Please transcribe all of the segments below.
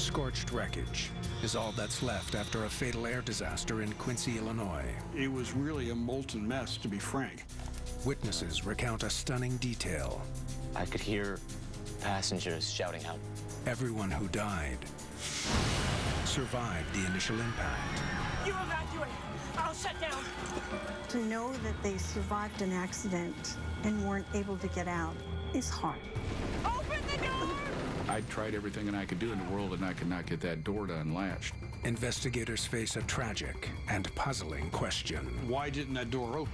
Scorched wreckage is all that's left after a fatal air disaster in Quincy, Illinois. It was really a molten mess, to be frank. Witnesses recount a stunning detail. I could hear passengers shouting out. Everyone who died survived the initial impact. You evacuate. I'll shut down. To know that they survived an accident and weren't able to get out is hard. Open the door! I tried everything that I could do in the world, and I could not get that door to unlatched. Investigators face a tragic and puzzling question. Why didn't that door open?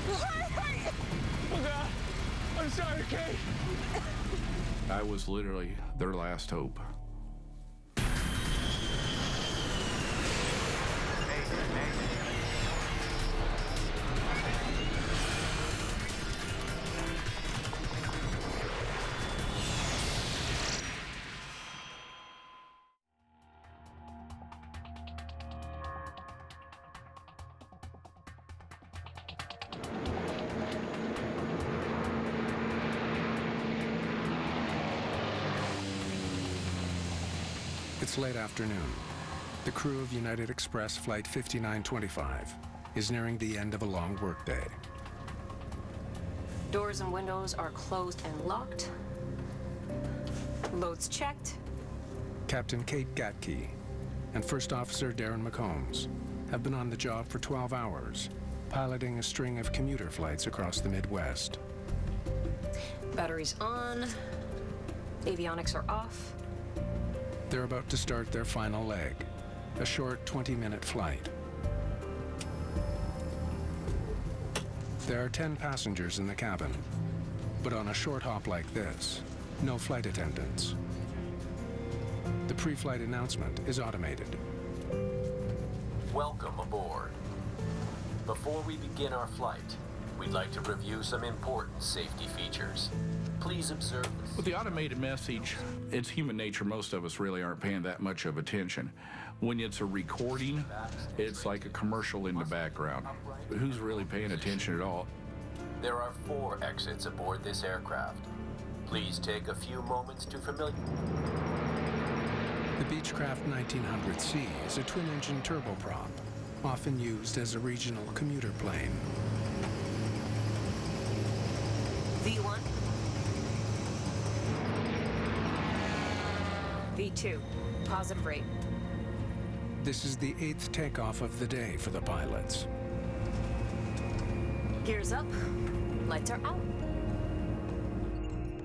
Oh, God. I'm sorry, Kate. I was literally their last hope. It's late afternoon. The crew of United Express Flight 5925 is nearing the end of a long workday. Doors and windows are closed and locked. Loads checked. Captain Kate Gatke and First Officer Darren McCombs have been on the job for 12 hours, piloting a string of commuter flights across the Midwest. Batteries on. Avionics are off. They're about to start their final leg, a short 20-minute flight. There are 10 passengers in the cabin, but on a short hop like this, no flight attendants. The pre-flight announcement is automated. Welcome aboard. Before we begin our flight, we'd like to review some important safety features. Please observe this. With the automated message, it's human nature. Most of us really aren't paying that much of attention. When it's a recording, it's like a commercial in the background. Who's really paying attention at all? There are 4 exits aboard this aircraft. Please take a few moments to familiarize. The Beechcraft 1900C is a twin-engine turboprop, often used as a regional commuter plane. V1. V2. Positive rate. This is the 8th takeoff of the day for the pilots. Gears up. Lights are out.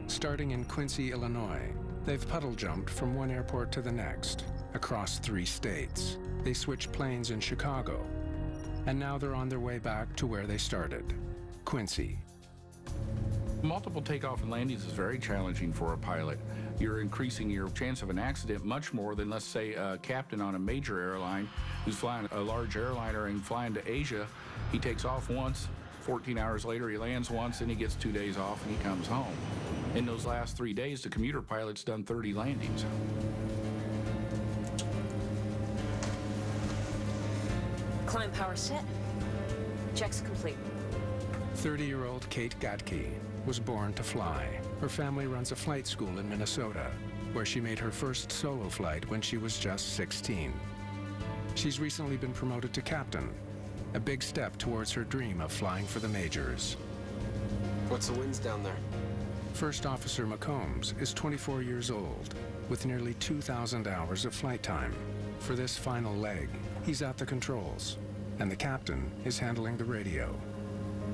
Starting in Quincy, Illinois, they've puddle jumped from one airport to the next, across 3 states. They switched planes in Chicago, and now they're on their way back to where they started, Quincy. Multiple takeoff and landings is very challenging for a pilot. You're increasing your chance of an accident much more than, let's say, a captain on a major airline who's flying a large airliner and flying to Asia. He takes off once, 14 hours later he lands once, and he gets 2 days off and he comes home. In those last 3 days, the commuter pilot's done 30 landings. Climb power set. Checks complete. 30-year-old Kate Gatke was born to fly. Her family runs a flight school in Minnesota, where she made her first solo flight when she was just 16. She's recently been promoted to captain, a big step towards her dream of flying for the majors. What's the winds down there? First Officer McCombs is 24 years old, with nearly 2,000 hours of flight time. For this final leg, he's at the controls, and the captain is handling the radio.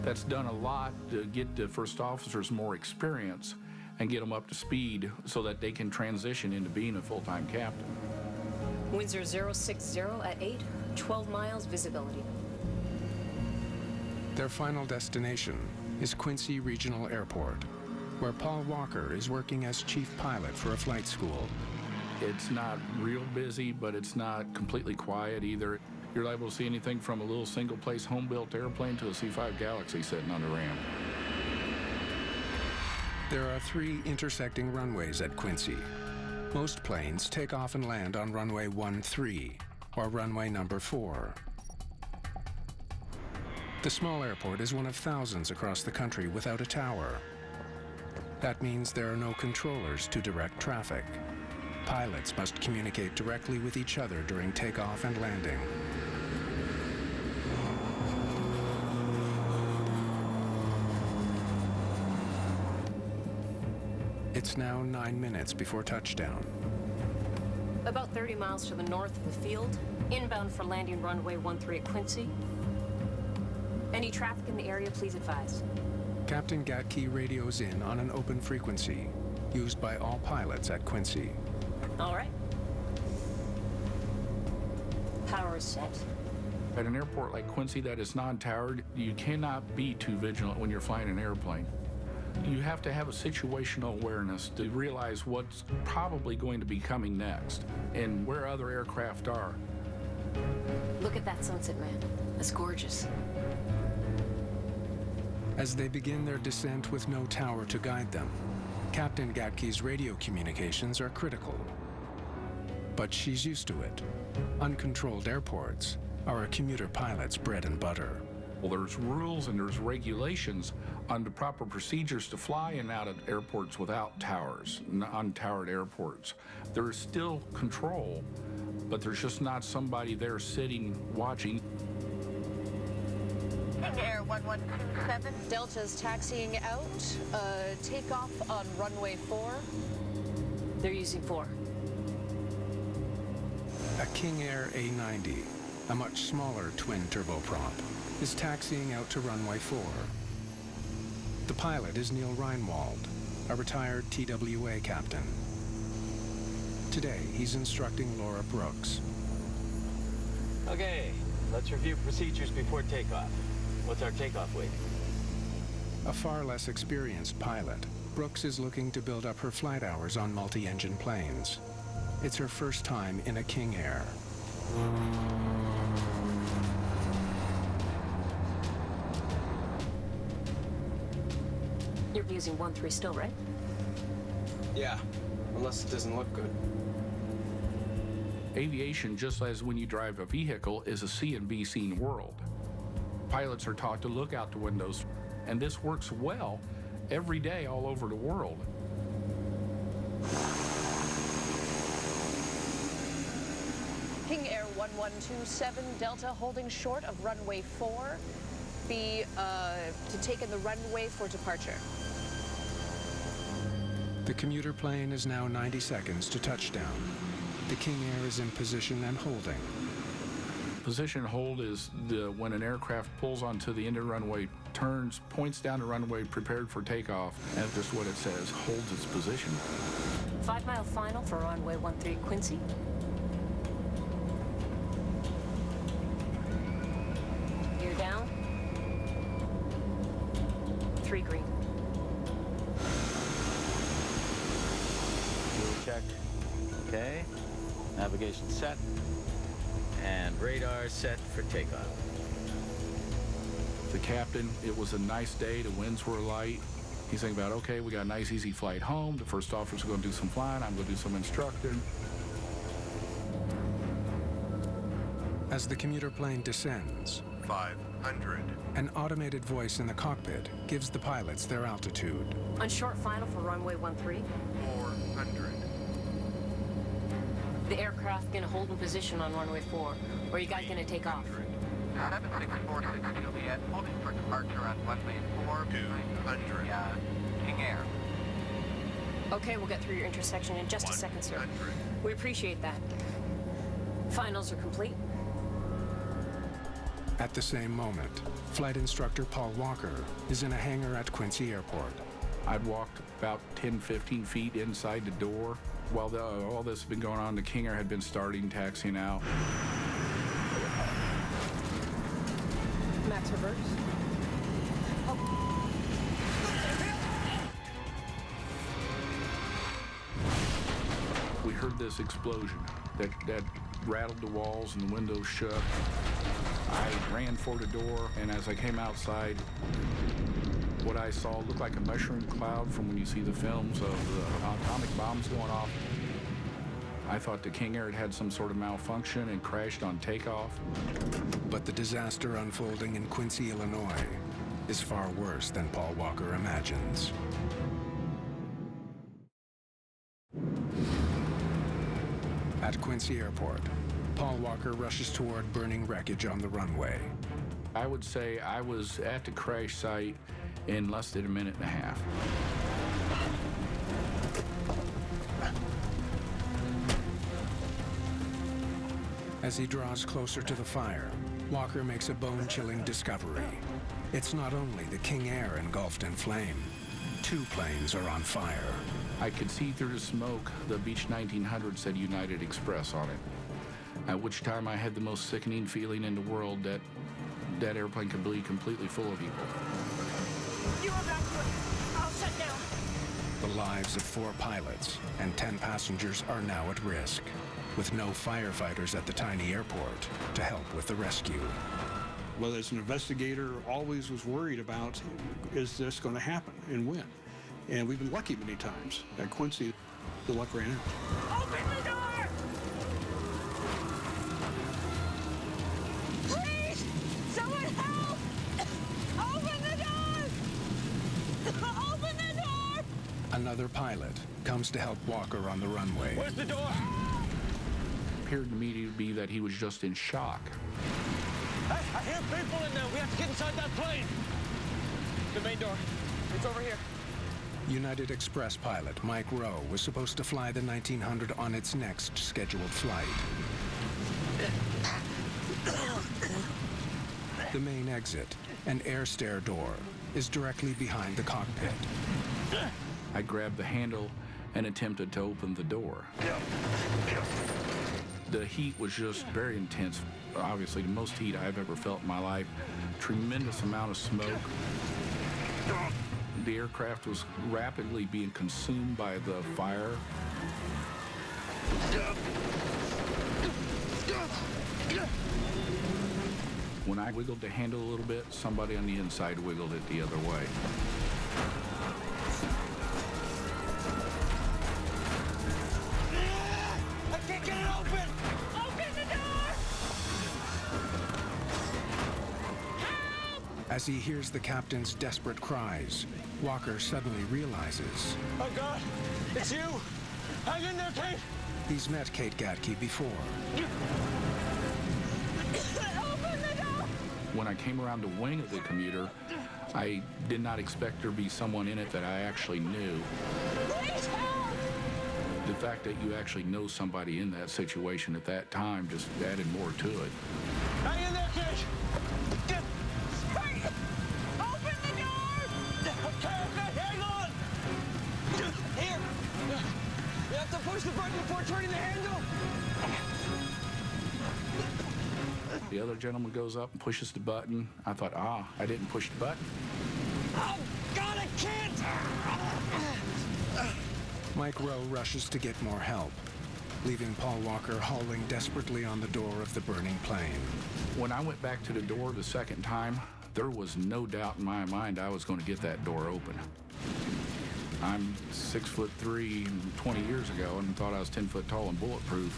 That's done a lot to get the first officers more experience and get them up to speed so that they can transition into being a full-time captain. Winds are 060 at 8, 12 miles visibility. Their final destination is Quincy Regional Airport, where Paul Walker is working as chief pilot for a flight school. It's not real busy, but it's not completely quiet either. You're liable to see anything from a little single-place home-built airplane to a C-5 Galaxy sitting on the ramp. There are 3 intersecting runways at Quincy. Most planes take off and land on runway 13, or runway number 4. The small airport is one of thousands across the country without a tower. That means there are no controllers to direct traffic. Pilots must communicate directly with each other during takeoff and landing. It's now 9 minutes before touchdown. About 30 miles to the north of the field, inbound for landing runway 13 at Quincy. Any traffic in the area, please advise. Captain Gatke radios in on an open frequency, used by all pilots at Quincy. All right. Power is set. At an airport like Quincy that is non-towered, you cannot be too vigilant when you're flying an airplane. You have to have a situational awareness to realize what's probably going to be coming next and where other aircraft are. Look at that sunset, man. That's gorgeous. As they begin their descent with no tower to guide them, Captain Gatke's radio communications are critical. But she's used to it. Uncontrolled airports are a commuter pilot's bread and butter. Well, there's rules and there's regulations on the proper procedures to fly in and out of airports without towers, untowered airports. There is still control, but there's just not somebody there sitting, watching. Air 1127. Delta's taxiing out. Takeoff on runway 4. They're using 4. A King Air A90, a much smaller twin turboprop, is taxiing out to runway 4. The pilot is Neil Reinwald, a retired TWA captain. Today, he's instructing Laura Brooks. Okay, let's review procedures before takeoff. What's our takeoff weight? A far less experienced pilot, Brooks is looking to build up her flight hours on multi-engine planes. It's her first time in a King Air. You're using 13 still, right? Yeah, unless it doesn't look good. Aviation, just as when you drive a vehicle, is a see and be seen world. Pilots are taught to look out the windows, and this works well every day all over the world. King Air 1127, Delta holding short of runway 4. Be to take in the runway for departure. The commuter plane is now 90 seconds to touchdown. The King Air is in position and holding. Position hold is when an aircraft pulls onto the end of the runway, turns, points down the runway, prepared for takeoff, and that's just what it says, holds its position. 5-mile final for runway 13 Quincy. Gear down. 3 green. Fuel check. Okay. Navigation set. And radar set for takeoff. The captain, it was a nice day, the winds were light. He's thinking about, okay, we got a nice easy flight home. The first officer's going to do some flying, I'm going to do some instructing. As the commuter plane descends, 500. An automated voice in the cockpit gives the pilots their altitude. On short final for runway 13. 400. The aircraft gonna hold in position on runway 4, or you guys gonna take off? 7646 Juliet, holding for departure on runway 4. 200. King Air. Okay, we'll get through your intersection in just a second, sir. We appreciate that. Finals are complete. At the same moment, flight instructor Paul Walker is in a hangar at Quincy Airport. I'd walked about 10, 15 feet inside the door. While all this had been going on, the King Air had been starting, taxiing out. Max reverse. We heard this explosion that rattled the walls and the windows shook. I ran for the door, and as I came outside, what I saw looked like a mushroom cloud from when you see the films of the atomic bombs going off. I thought the King Air had some sort of malfunction and crashed on takeoff. But the disaster unfolding in Quincy, Illinois is far worse than Paul Walker imagines. At Quincy Airport, Paul Walker rushes toward burning wreckage on the runway. I would say I was at the crash site in less than a minute and a half. As he draws closer to the fire, Walker makes a bone-chilling discovery. It's not only the King Air engulfed in flame. 2 planes are on fire. I could see through the smoke the Beech 1900 said United Express on it, at which time I had the most sickening feeling in the world that that airplane could be completely full of people. You evacuate. I'll shut down. The lives of 4 pilots and 10 passengers are now at risk, with no firefighters at the tiny airport to help with the rescue. Well, as an investigator, always was worried about, is this going to happen and when? And we've been lucky many times. At Quincy, the luck ran out. Open the door! Please! Someone help! Open the door! Open the door! Another pilot comes to help Walker on the runway. Where's the door? It appeared to me to be that he was just in shock. Hey, I hear people in there. We have to get inside that plane. The main door. It's over here. United Express pilot Mike Rowe was supposed to fly the 1900 on its next scheduled flight. The main exit, an air stair door, is directly behind the cockpit. I grabbed the handle and attempted to open the door. The heat was just very intense. Obviously, the most heat I've ever felt in my life. Tremendous amount of smoke. The aircraft was rapidly being consumed by the fire. When I wiggled the handle a little bit, somebody on the inside wiggled it the other way. I can't get it open! Open the door! As he hears the captain's desperate cries, Walker suddenly realizes Oh, God! It's you! Hang in there, Kate! he's met Kate Gatke before. Open the door! When I came around the wing of the commuter, I did not expect there to be someone in it that I actually knew. Please help! The fact that you actually know somebody in that situation at that time just added more to it. Hang in there, Kate! Hey! Open the door! Okay, hang on! Here! You have to push the button before turning the handle! The other gentleman goes up and pushes the button. I thought, I didn't push the button. Oh, God, I can't! Mike Rowe rushes to get more help, leaving Paul Walker hauling desperately on the door of the burning plane. When I went back to the door the second time, there was no doubt in my mind I was going to get that door open. I'm 6'3" 20 years ago and thought I was 10 foot tall and bulletproof.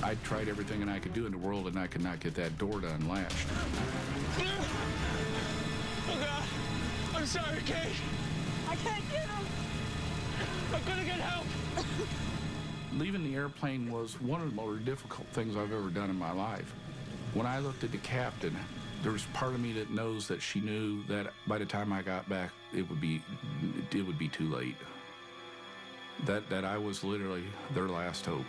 I tried everything I could do in the world and I could not get that door to unlatched. Oh, God. I'm sorry, Kate. I can't get him. I'm gonna get help. Leaving the airplane was one of the more difficult things I've ever done in my life. When I looked at the captain, there was part of me that knows that she knew that by the time I got back, it would be too late. That I was literally their last hope.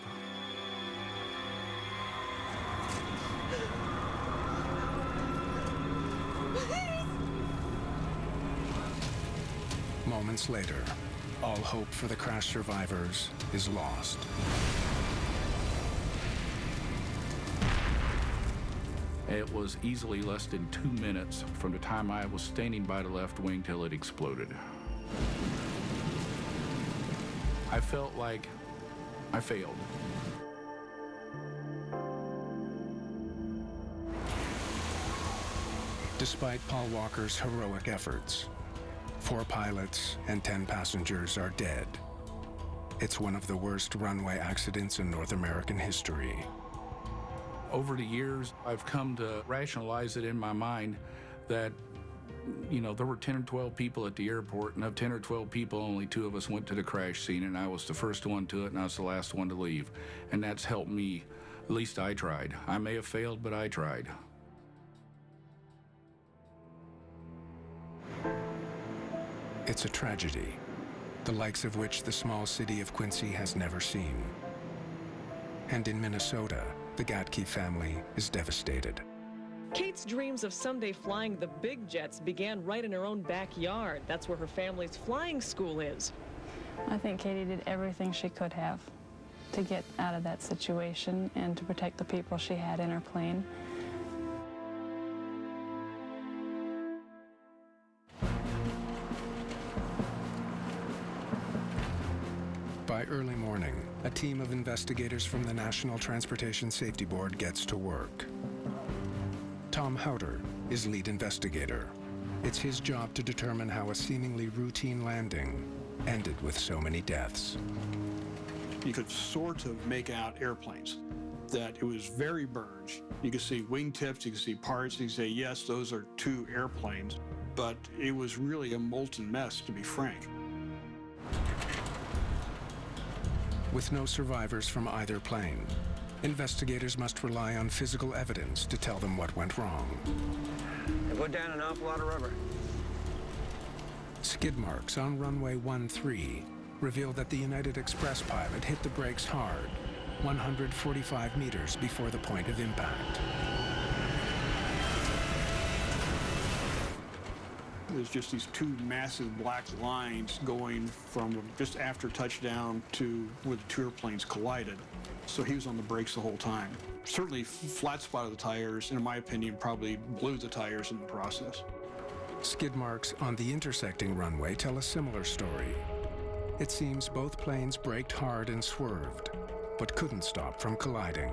Moments later, all hope for the crash survivors is lost. It was easily less than 2 minutes from the time I was standing by the left wing till it exploded. I felt like I failed. Despite Paul Walker's heroic efforts, 4 pilots and 10 passengers are dead. It's one of the worst runway accidents in North American history. Over the years, I've come to rationalize it in my mind that there were 10 or 12 people at the airport, and of 10 or 12 people, only 2 of us went to the crash scene, and I was the first one to it, and I was the last one to leave. And that's helped me. At least I tried. I may have failed, but I tried. It's a tragedy, the likes of which the small city of Quincy has never seen. And in Minnesota, the Gatke family is devastated. Kate's dreams of someday flying the big jets began right in her own backyard. That's where her family's flying school is. I think Katie did everything she could have to get out of that situation and to protect the people she had in her plane. By early morning, a team of investigators from the National Transportation Safety Board gets to work. Tom Houter is lead investigator. It's his job to determine how a seemingly routine landing ended with so many deaths. You could sort of make out airplanes, that it was very burned. You could see wingtips, you could see parts, you could say, yes, those are 2 airplanes, but it was really a molten mess, to be frank. With no survivors from either plane, investigators must rely on physical evidence to tell them what went wrong. They put down an awful lot of rubber. Skid marks on runway 13 reveal that the United Express pilot hit the brakes hard, 145 meters before the point of impact. There's just these 2 massive black lines going from just after touchdown to where the 2 airplanes collided. So he was on the brakes the whole time. Certainly flat spotted the tires, and in my opinion, probably blew the tires in the process. Skid marks on the intersecting runway tell a similar story. It seems both planes braked hard and swerved, but couldn't stop from colliding.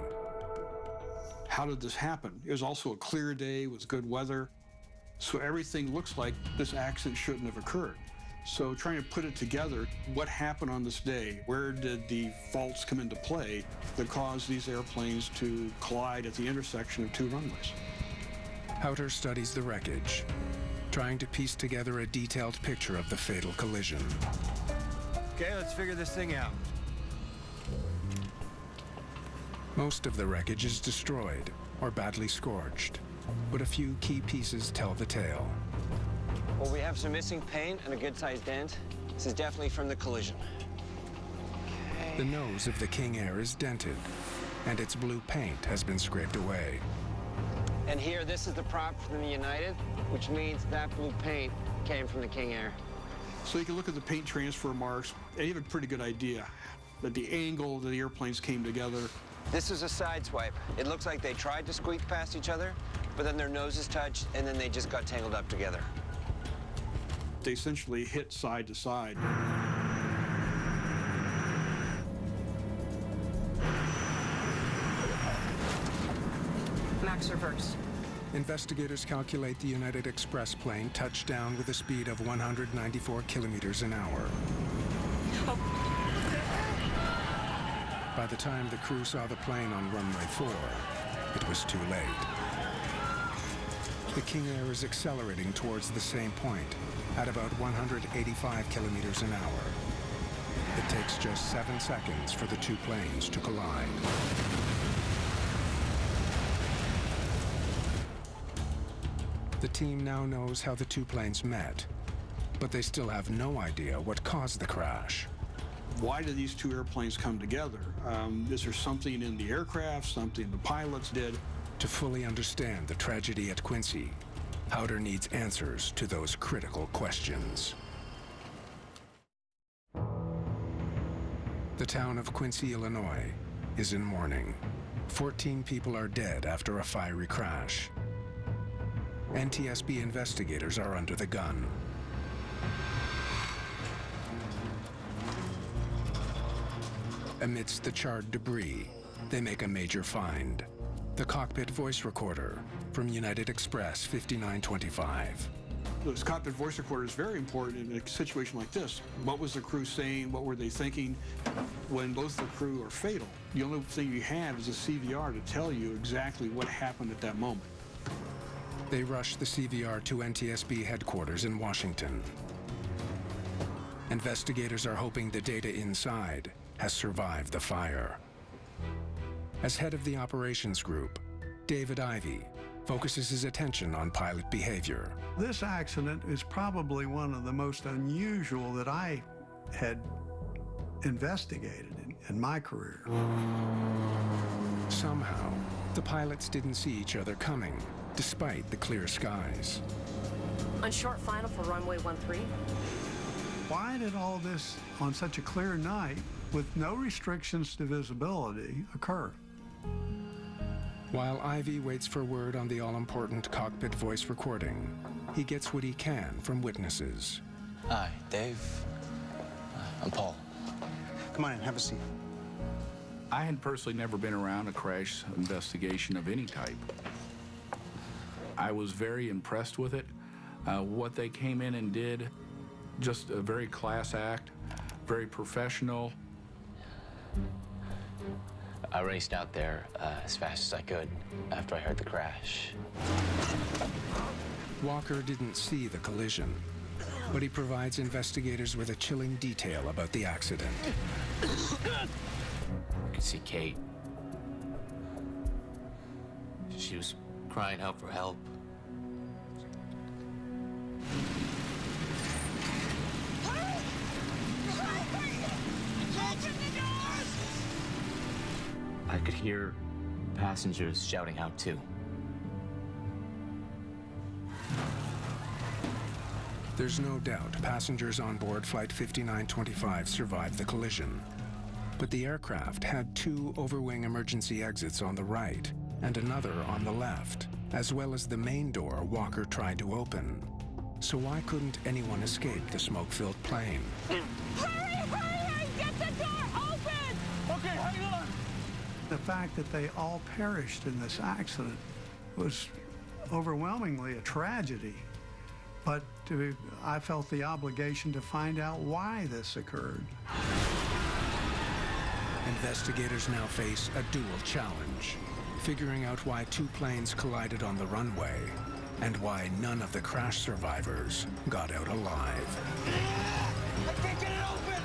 How did this happen? It was also a clear day with good weather. So everything looks like this accident shouldn't have occurred. So trying to put it together, what happened on this day? Where did the faults come into play that caused these airplanes to collide at the intersection of 2 runways? Houter studies the wreckage, trying to piece together a detailed picture of the fatal collision. Okay, let's figure this thing out. Most of the wreckage is destroyed or badly scorched, but a few key pieces tell the tale. Well, we have some missing paint and a good-sized dent. This is definitely from the collision. Okay. The nose of the King Air is dented, and its blue paint has been scraped away. And here, this is the prop from the United, which means that blue paint came from the King Air. So you can look at the paint transfer marks, and you have a pretty good idea that the angle that the airplanes came together. This is a side swipe. It looks like they tried to squeak past each other, but then their noses touched, and then they just got tangled up together. They essentially hit side to side. Max reverse. Investigators calculate the United Express plane touched down with a speed of 194 kilometers an hour. By the time the crew saw the plane on runway 4, it was too late. The King Air is accelerating towards the same point at about 185 kilometers an hour. It takes just 7 seconds for the 2 planes to collide. The team now knows how the 2 planes met, but they still have no idea what caused the crash. Why did these 2 airplanes come together? Is there something in the aircraft, something the pilots did? To fully understand the tragedy at Quincy, Houter needs answers to those critical questions. The town of Quincy, Illinois, is in mourning. 14 people are dead after a fiery crash. NTSB investigators are under the gun. Amidst the charred debris, they make a major find: the cockpit voice recorder from United Express 5925. This cockpit voice recorder is very important in a situation like this. What was the crew saying? What were they thinking? When both the crew are fatal, the only thing you have is a CVR to tell you exactly what happened at that moment. They rush the CVR to NTSB headquarters in Washington. Investigators are hoping the data inside has survived the fire. As head of the operations group, David Ivey focuses his attention on pilot behavior. This accident is probably one of the most unusual that I had investigated in my career. Somehow, the pilots didn't see each other coming, despite the clear skies. On short final for runway 13. Why did all this on such a clear night with no restrictions to visibility occur? While Ivy waits for word on the all-important cockpit voice recording, he gets what he can from witnesses. Hi, Dave. I'm Paul. Come on in, have a seat. I had personally never been around a crash investigation of any type. I was very impressed with it. What they came in and did, just a very class act, very professional. I raced out there as fast as I could after I heard the crash. Walker didn't see the collision, but he provides investigators with a chilling detail about the accident. I could see Kate. She was crying out for help. I could hear passengers shouting out too. There's no doubt passengers on board Flight 5925 survived the collision. But the aircraft had two overwing emergency exits on the right and another on the left, as well as the main door Walker tried to open. So why couldn't anyone escape the smoke-filled plane? Hurry! Get the door open! Okay, hang on! The fact that they all perished in this accident was overwhelmingly a tragedy. But I felt the obligation to find out why this occurred. Investigators now face a dual challenge, figuring out why two planes collided on the runway and why none of the crash survivors got out alive. I can't get it open!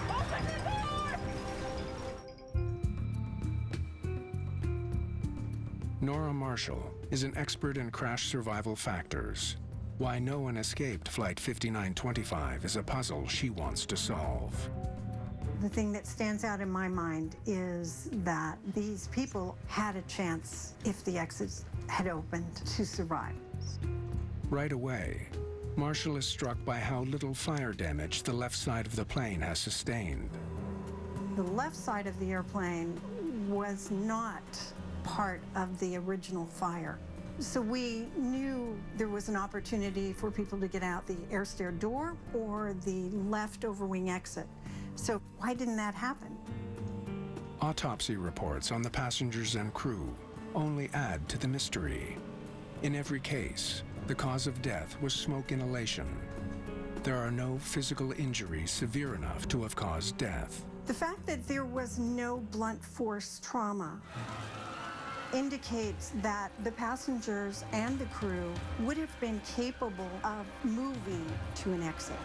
Open the door! Nora Marshall is an expert in crash survival factors. Why no one escaped Flight 5925 is a puzzle she wants to solve. The thing that stands out in my mind is that these people had a chance, if the exits had opened, to survive. Right away, Marshall is struck by how little fire damage the left side of the plane has sustained. The left side of the airplane was not part of the original fire. So we knew there was an opportunity for people to get out the air stair door or the left overwing exit. So why didn't that happen? Autopsy reports on the passengers and crew only add to the mystery. In every case, the cause of death was smoke inhalation. There are no physical injuries severe enough to have caused death. The fact that there was no blunt force trauma indicates that the passengers and the crew would have been capable of moving to an exit.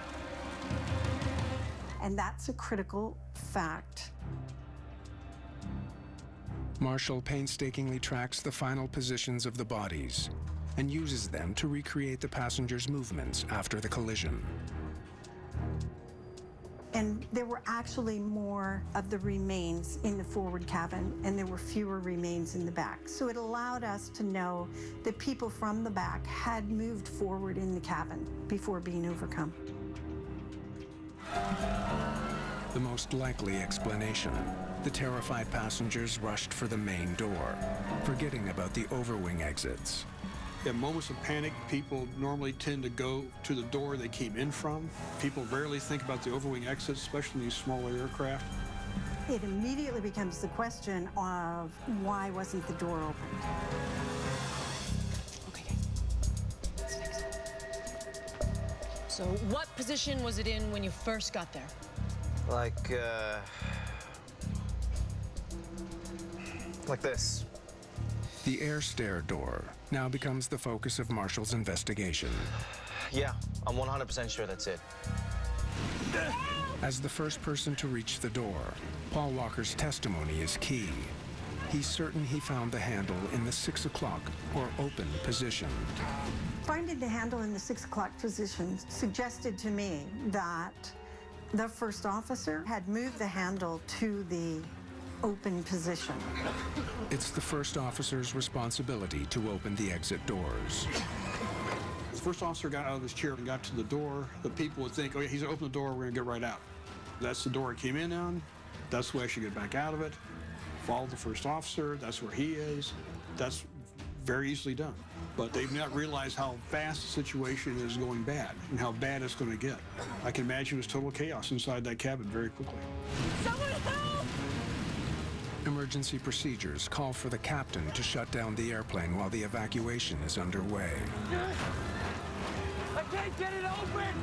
And that's a critical fact. Marshall painstakingly tracks the final positions of the bodies and uses them to recreate the passengers' movements after the collision. And there were actually more of the remains in the forward cabin, and there were fewer remains in the back. So it allowed us to know that people from the back had moved forward in the cabin before being overcome. The most likely explanation: the terrified passengers rushed for the main door, forgetting about the overwing exits. In moments of panic, people normally tend to go to the door they came in from. People rarely think about the overwing exits, especially in these smaller aircraft. It immediately becomes the question of why wasn't the door opened? So what position was it in when you first got there? Like this. The air stair door now becomes the focus of Marshall's investigation. Yeah, I'm 100% sure that's it. As the first person to reach the door, Paul Walker's testimony is key. He's certain he found the handle in the 6 o'clock or open position. Finding the handle in the 6 o'clock position suggested to me that the first officer had moved the handle to the open position. It's the first officer's responsibility to open the exit doors. The first officer got out of his chair and got to the door. The people would think, oh yeah, he's opened the door, we're gonna get right out. That's the door he came in on. That's the way I should get back out of it. Follow the first officer, that's where he is. That's very easily done. But they've not realized how fast the situation is going bad and how bad it's going to get. I can imagine it was total chaos inside that cabin very quickly. Someone help! Emergency procedures call for the captain to shut down the airplane while the evacuation is underway. I can't get it open!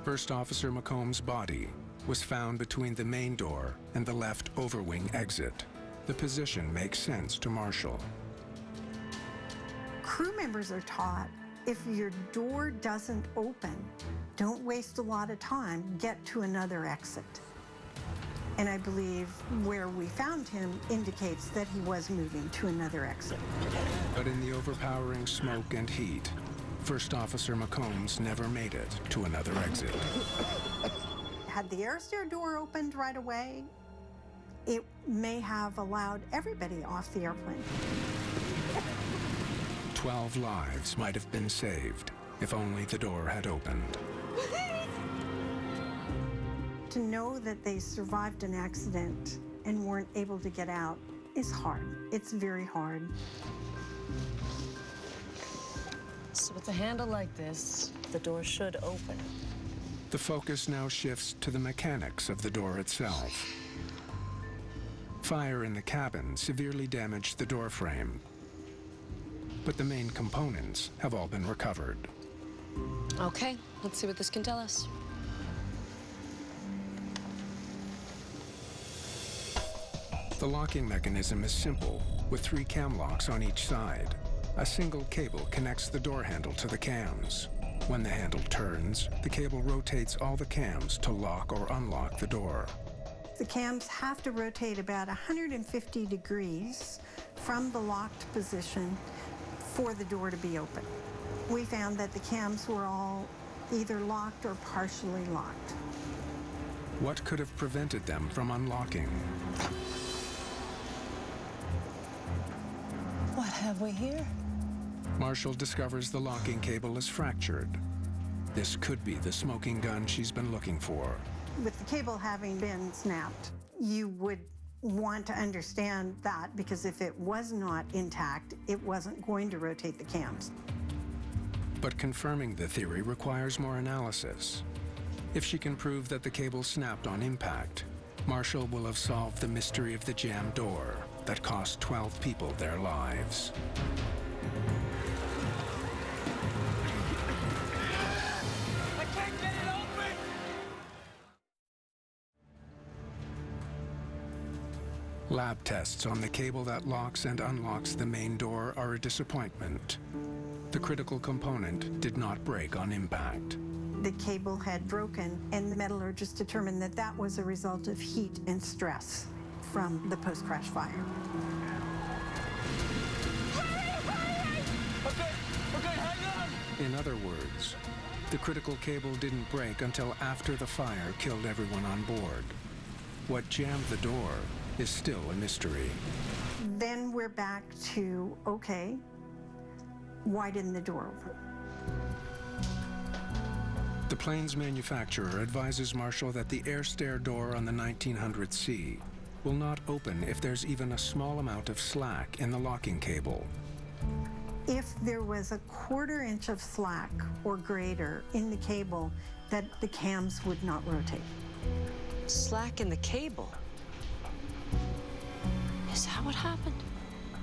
First Officer McComb's body was found between the main door and the left overwing exit. The position makes sense to Marshall. Crew members are taught, if your door doesn't open, don't waste a lot of time, get to another exit. And I believe where we found him indicates that he was moving to another exit. But in the overpowering smoke and heat, First Officer McCombs never made it to another exit. Had the air stair door opened right away, it may have allowed everybody off the airplane. 12 lives might have been saved if only the door had opened. To know that they survived an accident and weren't able to get out is hard. It's very hard. So with a handle like this, the door should open. The focus now shifts to the mechanics of the door itself. Fire in the cabin severely damaged the door frame, but the main components have all been recovered. Okay, let's see what this can tell us. The locking mechanism is simple, with 3 cam locks on each side. A single cable connects the door handle to the cams. When the handle turns, the cable rotates all the cams to lock or unlock the door. The cams have to rotate about 150 degrees from the locked position for the door to be open. We found that the cams were all either locked or partially locked. What could have prevented them from unlocking? What have we here? Marshall discovers the locking cable is fractured. This could be the smoking gun she's been looking for. With the cable having been snapped, you would want to understand that, because if it was not intact, it wasn't going to rotate the cams. But confirming the theory requires more analysis. If she can prove that the cable snapped on impact, Marshall will have solved the mystery of the jammed door that cost 12 people their lives. I can't get it open! Lab tests on the cable that locks and unlocks the main door are a disappointment. The critical component did not break on impact. The cable had broken, and the metallurgist determined that that was a result of heat and stress from the post-crash fire. Okay, hang on! In other words, the critical cable didn't break until after the fire killed everyone on board. What jammed the door is still a mystery. Then we're back to, okay, why didn't the door open? The plane's manufacturer advises Marshall that the air stair door on the 1900C will not open if there's even a small amount of slack in the locking cable. If there was a 1/4 inch of slack or greater in the cable, that the cams would not rotate. Slack in the cable. Is that what happened?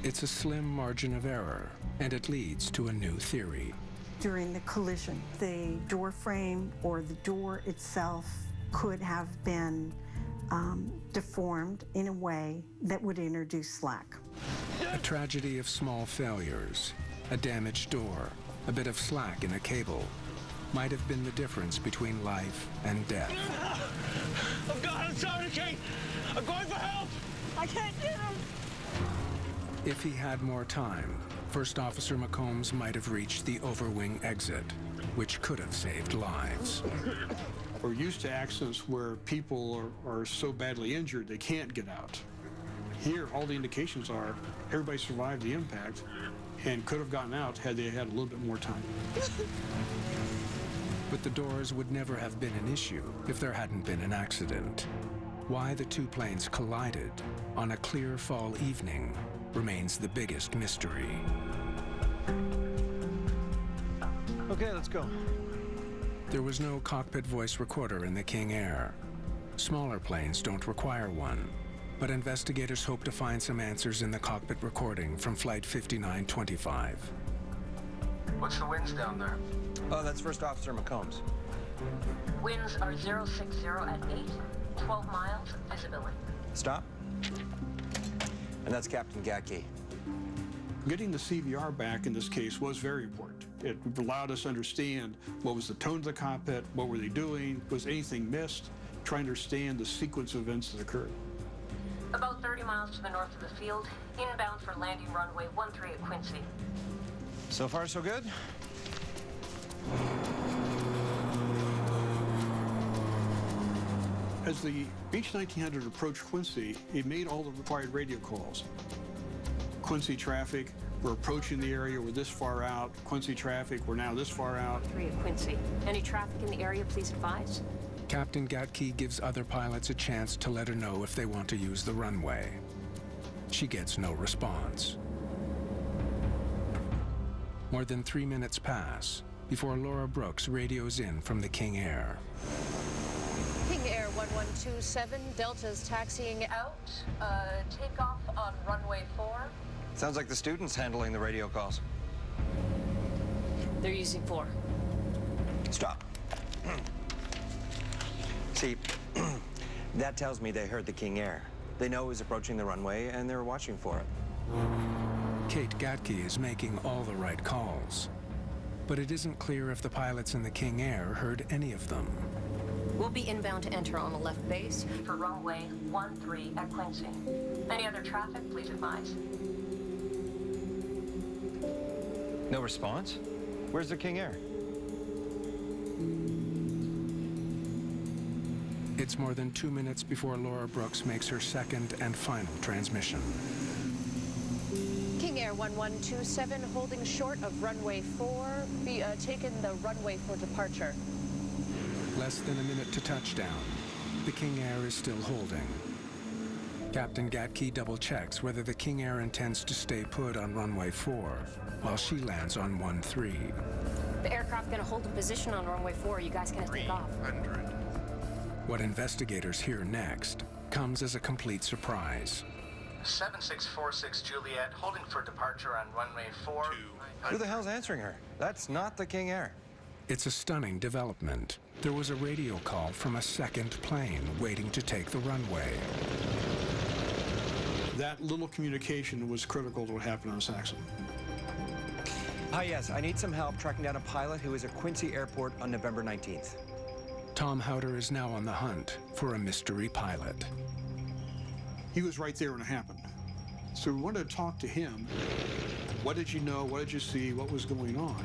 It's a slim margin of error, and it leads to a new theory. During the collision, the door frame or the door itself could have been deformed in a way that would introduce slack. A tragedy of small failures, a damaged door, a bit of slack in a cable, might have been the difference between life and death. Oh God, I'm sorry, Kate. I'm going for help. I can't get him. If he had more time, First Officer McCombs might have reached the overwing exit, which could have saved lives. We're used to accidents where people are so badly injured they can't get out. Here, all the indications are everybody survived the impact and could have gotten out had they had a little bit more time. But the doors would never have been an issue if there hadn't been an accident. Why the two planes collided on a clear fall evening remains the biggest mystery. Okay, let's go. There was no cockpit voice recorder in the King Air. Smaller planes don't require one, but investigators hope to find some answers in the cockpit recording from Flight 5925. What's the winds down there? Oh, that's First Officer McCombs. Winds are 060 at 8, 12 miles visibility. Stop. And that's Captain Gatke. Getting the CVR back in this case was very important. It allowed us to understand what was the tone of the cockpit, what were they doing, was anything missed, trying to understand the sequence of events that occurred. About 30 miles to the north of the field, inbound for landing runway 13 at Quincy. So far, so good? As the Beech 1900 approached Quincy, it made all the required radio calls. Quincy traffic, we're approaching the area, we're this far out. Quincy traffic, we're now this far out. 3 at Quincy. Any traffic in the area, please advise. Captain Gatke gives other pilots a chance to let her know if they want to use the runway. She gets no response. More than 3 minutes pass before Laura Brooks radios in from the King Air. King Air 1127, Delta's taxiing out. Takeoff on runway 4. Sounds like the students handling the radio calls. They're using 4. Stop. See, that tells me they heard the King Air. They know it was approaching the runway, and they're watching for it. Kate Gatke is making all the right calls, but it isn't clear if the pilots in the King Air heard any of them. We'll be inbound to enter on the left base for runway 13 at Quincy. Any other traffic, please advise. No response? Where's the King Air? It's more than 2 minutes before Laura Brooks makes her second and final transmission. King Air 1127, holding short of runway 4. Be taken the runway for departure. Less than a minute to touchdown. The King Air is still holding. Captain Gatke double-checks whether the King Air intends to stay put on runway 4 while she lands on 13. The aircraft gonna hold in position on runway 4. You guys gonna take off. 300. What investigators hear next comes as a complete surprise. 7646 Juliet, holding for departure on runway 4. Who the hell's answering her? That's not the King Air. It's a stunning development. There was a radio call from a second plane waiting to take the runway. That little communication was critical to what happened on this accident. Hi, yes, I need some help tracking down a pilot who was at Quincy Airport on November 19th. Tom Howder is now on the hunt for a mystery pilot. He was right there when it happened. So we wanted to talk to him. What did you know? What did you see? What was going on?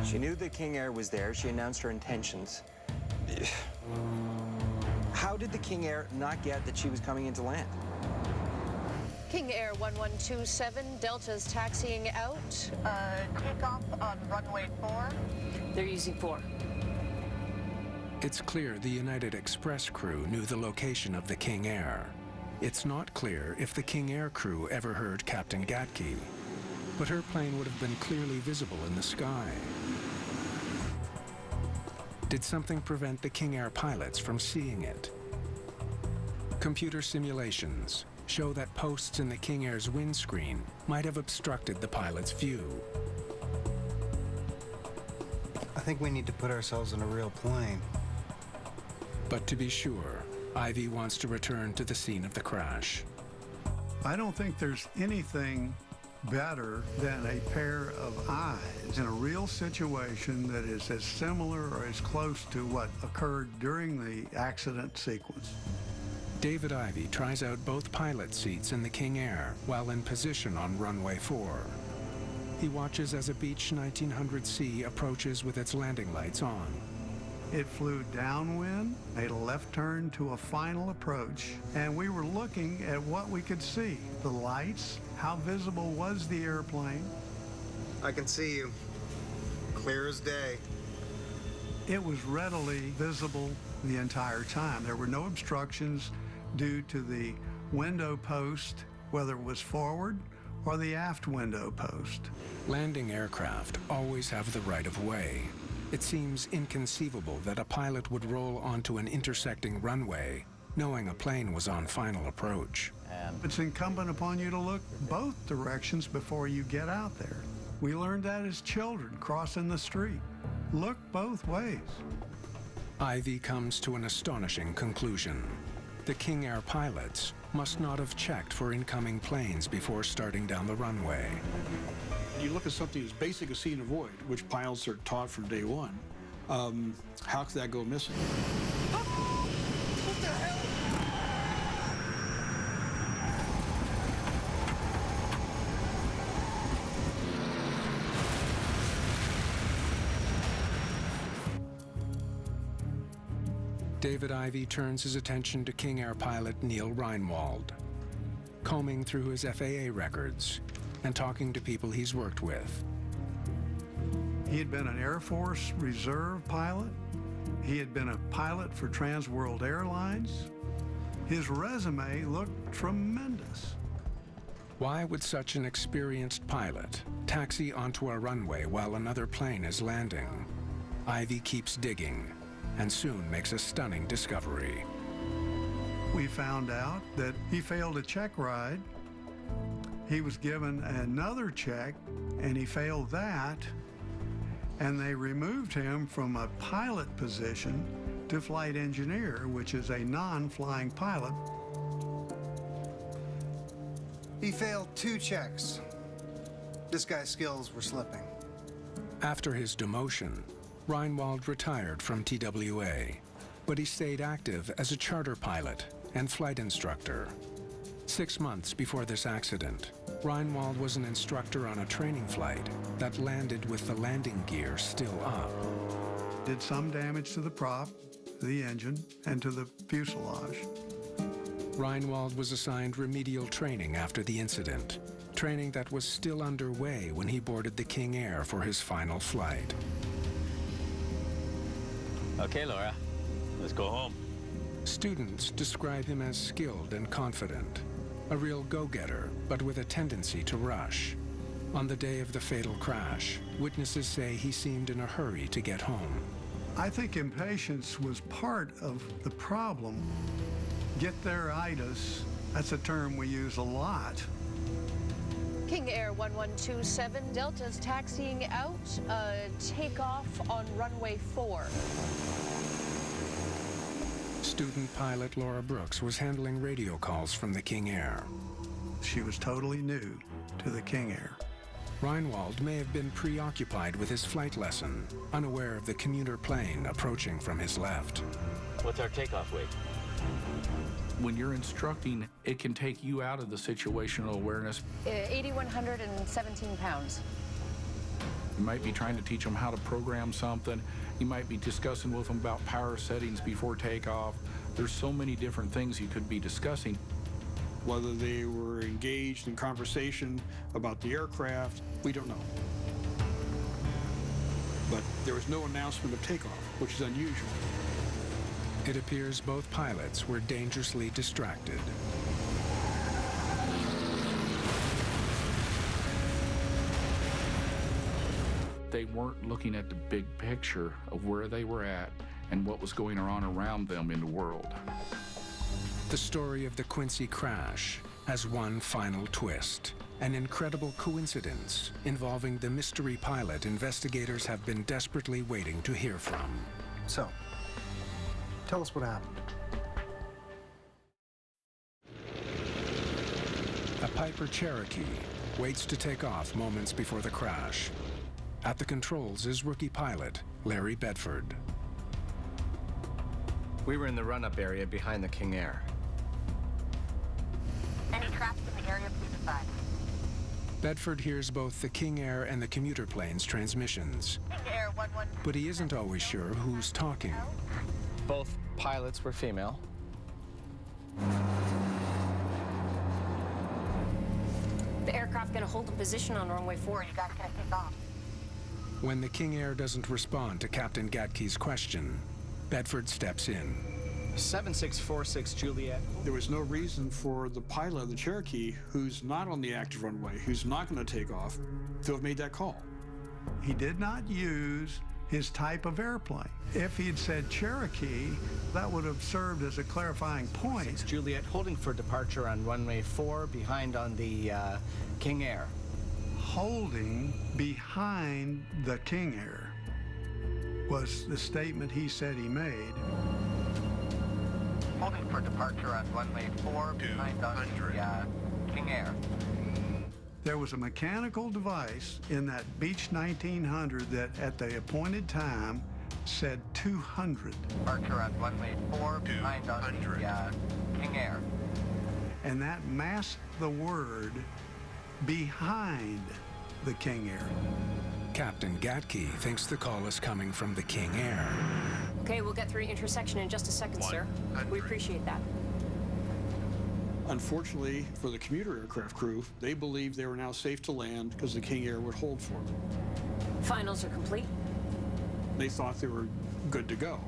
She knew the King Air was there. She announced her intentions. How did the King Air not get that she was coming into land? King Air 1127, Delta's taxiing out. Takeoff on runway 4. They're using 4. It's clear the United Express crew knew the location of the King Air. It's not clear if the King Air crew ever heard Captain Gatke, but her plane would have been clearly visible in the sky. Did something prevent the King Air pilots from seeing it? Computer simulations show that posts in the King Air's windscreen might have obstructed the pilot's view. think we need to put ourselves in a real plane. But to be sure, Ivy wants to return to the scene of the crash. I don't think there's anything better than a pair of eyes in a real situation that is as similar or as close to what occurred during the accident sequence. David Ivy tries out both pilot seats in the King Air while in position on runway 4. He watches as a Beech 1900C approaches with its landing lights on. It flew downwind, made a left turn to a final approach, and we were looking at what we could see. The lights, how visible was the airplane? I can see you. Clear as day. It was readily visible the entire time. There were no obstructions due to the window post, whether it was forward or the aft window post. Landing aircraft always have the right of way. It seems inconceivable that a pilot would roll onto an intersecting runway knowing a plane was on final approach. It's incumbent upon you to look both directions before you get out there. We learned that as children crossing the street. Look both ways. Ivy comes to an astonishing conclusion. The King Air pilots must not have checked for incoming planes before starting down the runway. You look at something as basic as see and avoid, which pilots are taught from day one. How could that go missing? What the hell? David Ivy turns his attention to King Air pilot Neil Reinwald, combing through his FAA records and talking to people he's worked with. He had been an Air Force Reserve pilot. He had been a pilot for Trans World Airlines. His resume looked tremendous. Why would such an experienced pilot taxi onto a runway while another plane is landing? Ivy keeps digging and soon makes a stunning discovery. We found out that he failed a check ride. He was given another check, and he failed that, and they removed him from a pilot position to flight engineer, which is a non-flying pilot. He failed 2 checks. This guy's skills were slipping. After his demotion, Reinwald retired from TWA, but he stayed active as a charter pilot and flight instructor. 6 months before this accident, Reinwald was an instructor on a training flight that landed with the landing gear still up. Did some damage to the prop, the engine, and to the fuselage. Reinwald was assigned remedial training after the incident, training that was still underway when he boarded the King Air for his final flight. Okay, Laura, let's go home. Students describe him as skilled and confident, a real go-getter, but with a tendency to rush. On the day of the fatal crash, witnesses say he seemed in a hurry to get home. I think impatience was part of the problem. Get-there-itis, that's a term we use a lot. King Air 1127, Delta's taxiing out, takeoff on runway 4. Student pilot Laura Brooks was handling radio calls from the King Air. She was totally new to the King Air. Reinwald may have been preoccupied with his flight lesson, unaware of the commuter plane approaching from his left. What's our takeoff weight? When you're instructing, it can take you out of the situational awareness. 8,117 pounds. You might be trying to teach them how to program something. You might be discussing with them about power settings before takeoff. There's so many different things you could be discussing. Whether they were engaged in conversation about the aircraft, we don't know. But there was no announcement of takeoff, which is unusual. It appears both pilots were dangerously distracted. They weren't looking at the big picture of where they were at and what was going on around them in the world. The story of the Quincy crash has one final twist. An incredible coincidence involving the mystery pilot investigators have been desperately waiting to hear from. So, tell us what happened. A Piper Cherokee waits to take off moments before the crash. At the controls is rookie pilot Larry Bedford. We were in the run-up area behind the King Air. Any traffic in the area, please advise. Bedford hears both the King Air and the commuter plane's transmissions. King Air 11. But he isn't always sure who's talking. Both pilots were female. The aircraft gonna hold a position on runway 4. You guys gonna take off? When the King Air doesn't respond to Captain Gatke's question, Bedford steps in. 7646 Juliet. There was no reason for the pilot of the Cherokee, who's not on the active runway, who's not going to take off, to have made that call. He did not use his type of airplane. If he had said Cherokee, that would have served as a clarifying point. 6 Juliet, holding for departure on runway 4, behind on the King Air. Holding behind the King Air was the statement he said he made. Holding for departure on runway 4, behind on the King Air. There was a mechanical device in that Beech 1900 that at the appointed time said 200. Departure on runway 4, behind on the King Air. And that masked the word behind the King Air. Captain Gatke thinks the call is coming from the King Air. Okay, we'll get through the intersection in just a second, sir. We appreciate that. Unfortunately for the commuter aircraft crew, they believed they were now safe to land because the King Air would hold for them. Finals are complete. They thought they were good to go.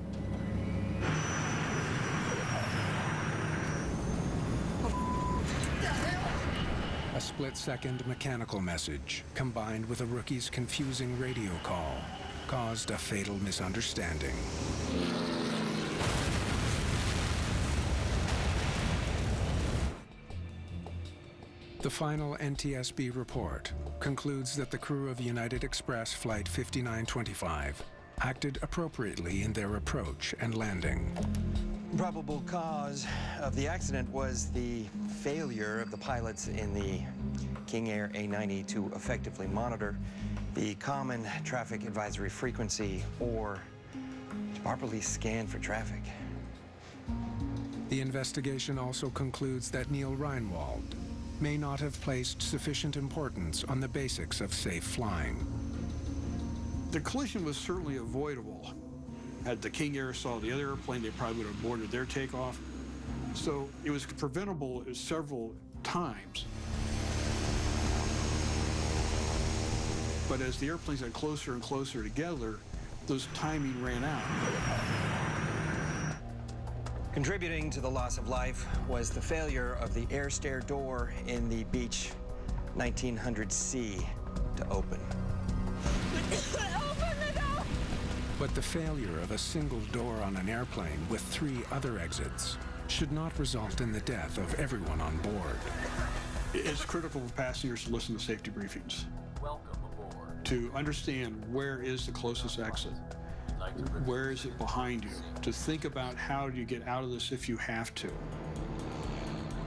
A split-second mechanical message, combined with a rookie's confusing radio call, caused a fatal misunderstanding. The final NTSB report concludes that the crew of United Express Flight 5925 acted appropriately in their approach and landing. Probable cause of the accident was the failure of the pilots in the King Air A90 to effectively monitor the common traffic advisory frequency or to properly scan for traffic. The investigation also concludes that Neil Reinwald may not have placed sufficient importance on the basics of safe flying. The collision was certainly avoidable. Had the King Air saw the other airplane, they probably would have aborted their takeoff. So it was preventable several times. But as the airplanes got closer and closer together, those timing ran out. Contributing to the loss of life was the failure of the air stair door in the Beech 1900C to open. But the failure of a single door on an airplane with 3 other exits should not result in the death of everyone on board. It's critical for passengers to listen to safety briefings. Welcome aboard. To understand where is the closest exit. Where is it behind you? To think about how do you get out of this if you have to.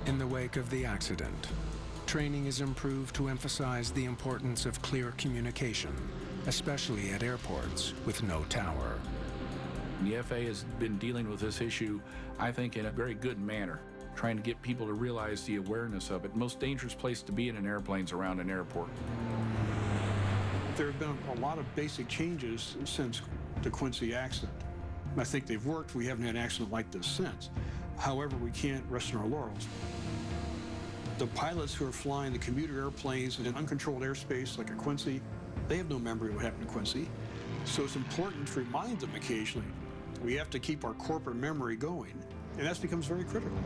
In the wake of the accident, training is improved to emphasize the importance of clear communication, especially at airports with no tower. The FAA has been dealing with this issue, I think, in a very good manner, trying to get people to realize the awareness of it. Most dangerous place to be in an airplane is around an airport. There have been a lot of basic changes since the Quincy accident. I think they've worked. We haven't had an accident like this since. However, we can't rest on our laurels. The pilots who are flying the commuter airplanes in uncontrolled airspace like a Quincy, they have no memory of what happened to Quincy. So it's important to remind them occasionally. We have to keep our corporate memory going, and that becomes very critical.